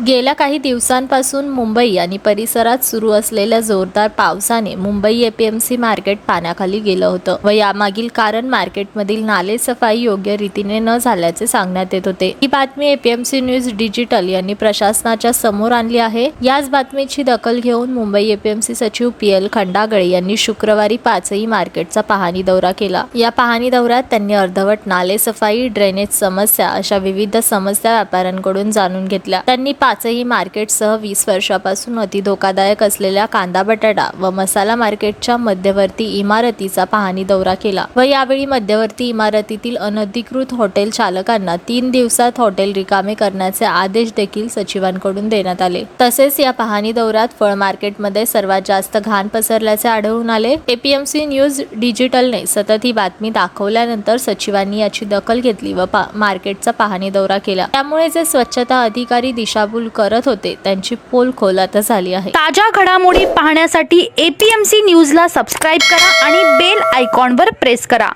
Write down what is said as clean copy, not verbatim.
गेल्या काही दिवसांपासून मुंबई आणि परिसरात सुरू असलेल्या जोरदार पावसाने मुंबई एपीएमसी मार्केट पाण्याखाली गेलं होतं व यामागील कारण मार्केटमधील नाले सफाई योग्य रीतीने न झाल्याचे सांगण्यात येत होते। ही बातमी एपीएमसी न्यूज डिजिटल यांनी प्रशासनाच्या समोर आणली आहे। याच बातमीची दखल घेऊन मुंबई एपीएमसी सचिव PL खंडागळे यांनी शुक्रवारी पाचही मार्केटचा पाहणी दौरा केला। या पाहणी दौऱ्यात त्यांनी अर्धवट नाले सफाई, ड्रेनेज समस्या अशा विविध समस्या व्यापाऱ्यांकडून जाणून घेतल्या। त्यांनी पाचही मार्केटसह 20 वर्षापासून अति धोकादायक असलेल्या कांदा बटाटा व मसाला मार्केटच्या मध्यवर्ती इमारतीचा पाहणी दौरा केला व यावेळी मध्यवर्ती इमारतीतील अनधिकृत हॉटेल चालकांना 3 दिवसात हॉटेल रिकामे करण्याचे आदेश देखील सचिवांकडून देण्यात आले। तसेच या पाहणी दौऱ्यात फळ मार्केटमध्ये सर्वात जास्त घाण पसरल्याचे आढळून आले। एपीएमसी न्यूज डिजिटलने सतत ही बातमी दाखवल्यानंतर सचिवांनी याची दखल घेतली व मार्केटचा पाहणी दौरा केला। त्यामुळे जे स्वच्छता अधिकारी दिशाभूल करत होते त्यांची पोलखोल आता झाली आहे। ताज्या घडामोडी पाहण्यासाठी एपीएमसी न्यूजला सबस्क्राइब करा आणि बेल आयकॉनवर प्रेस करा।